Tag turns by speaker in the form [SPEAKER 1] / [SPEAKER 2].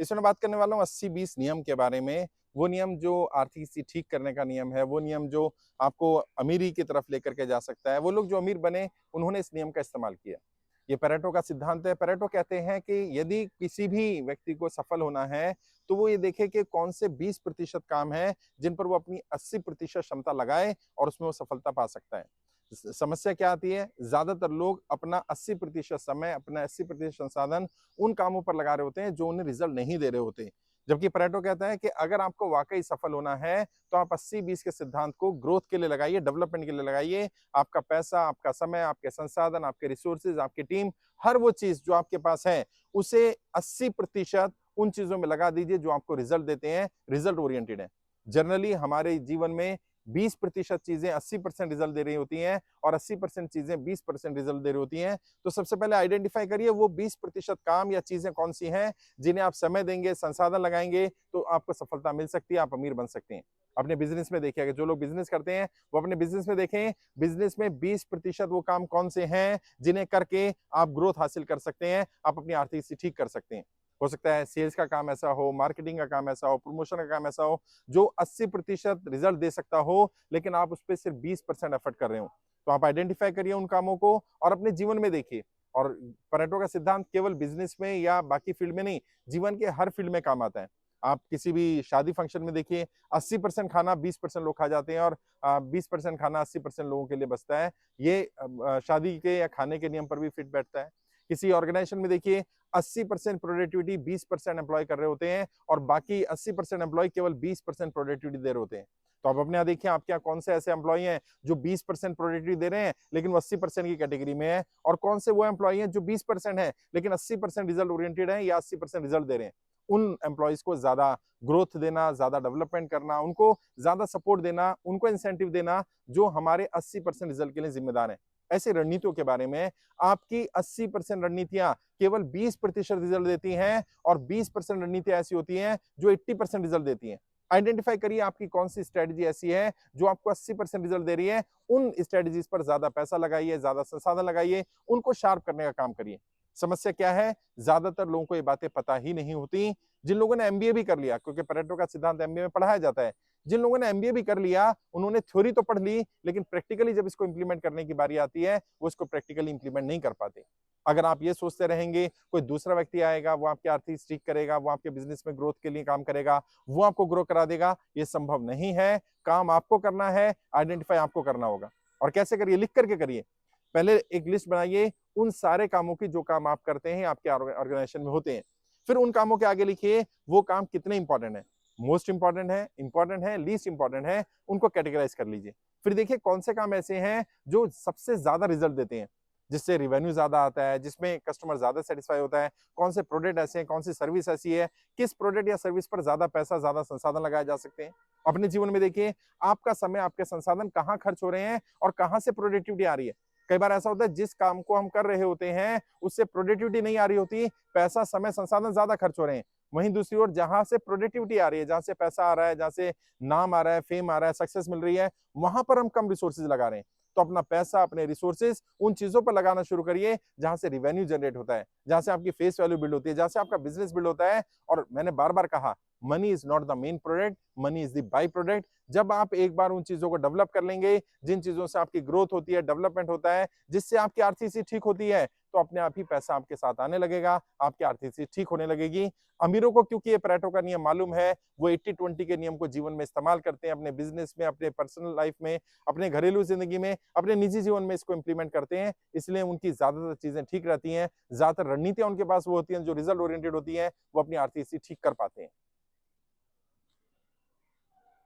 [SPEAKER 1] इसमें मैं बात करने वाला हूँ 80-20 नियम के बारे में। वो नियम जो आर्थिक स्थिति ठीक करने का नियम है, वो नियम जो आपको अमीरी की तरफ लेकर के जा सकता है। वो लोग जो अमीर बने, उन्होंने इस नियम का इस्तेमाल किया। ये पैरेटो का सिद्धांत है। पैरेटो कहते हैं कि यदि किसी भी व्यक्ति को सफल होना है, तो वो ये देखे कि कौन से 20% काम हैं, जिन पर वो अपनी 80% क्षमता लगाए और उसमें वो सफलता पा सकता है। समस्या क्या आती है? ज्यादातर लोग अपना 80% समय, अपना 80% संसाधन उन कामों पर लगा रहे होते हैं जो उन्हें रिजल्ट नहीं दे रहे होते। जबकि पैरेटो कहता है कि अगर आपको वाकई सफल होना है, तो आप 80-20 के सिद्धांत को ग्रोथ के लिए लगाइए, डेवलपमेंट के लिए लगाइए। आपका पैसा, आपका समय, आपके संसाधन, आपके रिसोर्सेज, आपकी टीम, हर वो चीज जो आपके पास है, उसे 80% उन चीजों में लगा दीजिए जो आपको रिजल्ट देते हैं, रिजल्ट ओरिएंटेड है। जनरली हमारे जीवन में 20% चीजें 80% रिजल्ट दे रही होती हैं और 80% चीजें 20% रिजल्ट दे रही होती हैं। तो सबसे पहले आइडेंटिफाई करिए वो 20% काम या चीजें कौन सी हैं जिन्हें आप समय देंगे, संसाधन लगाएंगे, तो आपको सफलता मिल सकती है, आप अमीर बन सकते हैं। अपने बिजनेस में देखिए, जो लोग बिजनेस करते हैं वो अपने बिजनेस में देखें, बिजनेस में 20% वो काम कौन से हैं जिन्हें करके आप ग्रोथ हासिल कर सकते हैं, आप अपनी आर्थिक स्थिति ठीक कर सकते हैं। हो सकता है सेल्स का काम ऐसा हो, मार्केटिंग का काम ऐसा हो, प्रमोशन का काम ऐसा हो जो 80% रिजल्ट दे सकता हो, लेकिन आप उस पर सिर्फ 20% एफर्ट कर रहे हो। तो आप आइडेंटिफाई करिए उन कामों को और अपने जीवन में देखिए। और परेटो का सिद्धांत केवल बिजनेस में या बाकी फील्ड में नहीं, जीवन के हर फील्ड में काम आता है। आप किसी भी शादी फंक्शन में देखिए, 80% खाना 20% लोग खा जाते हैं और 20% खाना 80% लोगों के लिए बचता है। ये शादी के या खाने के नियम पर भी फिट बैठता है। किसी ऑर्गेनाइजेशन में देखिए, 80% प्रोडक्टिविटी 20% एम्प्लॉय कर रहे होते हैं और बाकी 80% एम्प्लॉय केवल 20% प्रोडक्टिविटी दे रहे होते हैं। तो आप अपने यहाँ देखिए, आपके यहाँ कौन से ऐसे एम्प्लॉय हैं जो 20% प्रोडक्टिविटी दे रहे हैं लेकिन वो 80% की कैटेगरी में है, और कौन से वो एम्प्लॉय हैं जो 20% है लेकिन 80% रिजल्ट ओरिएंटेड है या 80% रिजल्ट दे रहे हैं। उन एम्प्लॉयज को ज्यादा ग्रोथ देना, ज्यादा डेवलपमेंट करना, उनको ज्यादा सपोर्ट देना, उनको इंसेंटिव देना जो हमारे 80% रिजल्ट के लिए जिम्मेदार है। ऐसे रणनीतियों के बारे में, आपकी 80% रणनीतियां केवल 20% रिजल्ट देती हैं और 20% रणनीतियां ऐसी होती हैं जो 80% रिजल्ट देती हैं। आइडेंटिफाई करिए आपकी कौन सी स्ट्रेटजी ऐसी है जो आपको 80% रिजल्ट दे रही है। उन स्ट्रेटजीज पर ज्यादा पैसा लगाइए, ज्यादा संसाधन लगाइए, उनको शार्प करने का काम करिए। समस्या क्या है? ज्यादातर लोगों को ये बातें पता ही नहीं होती। जिन लोगों ने एमबीए भी कर लिया, क्योंकि परेटो का सिद्धांत एमबीए में पढ़ाया जाता है, जिन लोगों ने एमबीए भी कर लिया, उन्होंने थ्योरी तो पढ़ ली, लेकिन प्रैक्टिकली जब इसको इंप्लीमेंट करने की बारी आती है, वो इसको प्रैक्टिकली इंप्लीमेंट नहीं कर पाते। अगर आप ये सोचते रहेंगे कोई दूसरा व्यक्ति आएगा, वो आपकी आर्थिक स्थिति करेगा, वो आपके बिजनेस में ग्रोथ के लिए काम करेगा, वो आपको ग्रो करा देगा, ये संभव नहीं है। काम आपको करना है, आइडेंटिफाई आपको करना होगा। और कैसे करिए? लिख करके करिए। पहले एक लिस्ट बनाइए उन सारे कामों की जो काम आप करते हैं, आपके ऑर्गेनाइजेशन में होते हैं। फिर उन कामों के आगे लिखिए वो काम कितने इंपॉर्टेंट है, मोस्ट इंपॉर्टेंट है, लीस्ट इंपॉर्टेंट है, उनको कैटेगराइज कर लीजिए। फिर देखिए कौन से काम ऐसे हैं जो सबसे ज्यादा रिजल्ट देते हैं, जिससे रिवेन्यू ज्यादा आता है, जिसमें कस्टमर ज्यादा सेटिस्फाई होता है। कौन से प्रोडक्ट ऐसे हैं, कौन सी सर्विस ऐसी है, किस प्रोडक्ट या सर्विस पर ज्यादा पैसा, ज्यादा संसाधन लगाए जा सकते हैं। अपने जीवन में देखिए, आपका समय, आपके संसाधन कहाँ खर्च हो रहे हैं और कहाँ से प्रोडक्टिविटी आ रही है। कई बार ऐसा होता है जिस काम को हम कर रहे होते हैं उससे प्रोडक्टिविटी नहीं आ रही होती, पैसा, समय, संसाधन ज्यादा खर्च हो रहे हैं। वहीं दूसरी ओर जहां से प्रोडक्टिविटी आ रही है, जहां से पैसा आ रहा है, जहां से नाम आ रहा है, फेम आ रहा है, सक्सेस मिल रही है, वहां पर हम कम रिसोर्सेज लगा रहे हैं। तो अपना पैसा, अपने रिसोर्सेज उन चीजों पर लगाना शुरू करिए जहां से रिवेन्यू जनरेट होता है, जहां से आपकी फेस वैल्यू बिल्ड होती है, जहां से आपका बिजनेस बिल्ड होता है। और मैंने बार बार कहा, money is not the main product, money is the by product. जब आप एक बार उन चीजों को डेवलप कर लेंगे, जिन चीजों से आपकी ग्रोथ होती है, डेवलपमेंट होता है, जिससे आपकी आर्थिक स्थिति ठीक होती है, तो अपने आप ही पैसा आपके साथ आने लगेगा, आपकी आर्थिक स्थिति ठीक होने लगेगी। अमीरों को क्योंकि ये पैरेटो का नियम मालूम है, वो 80-20 के नियम को जीवन में इस्तेमाल करते हैं, अपने बिजनेस में, अपने पर्सनल लाइफ में, अपने घरेलू जिंदगी में, अपने निजी जीवन में इसको इंप्लीमेंट करते हैं। इसलिए उनकी ज्यादातर चीजें ठीक रहती हैं। ज्यादातर रणनीतियां उनके पास वो होती हैं जो रिजल्ट ओरिएंटेड होती हैं, वो अपनी आर्थिक स्थिति ठीक कर पाते हैं।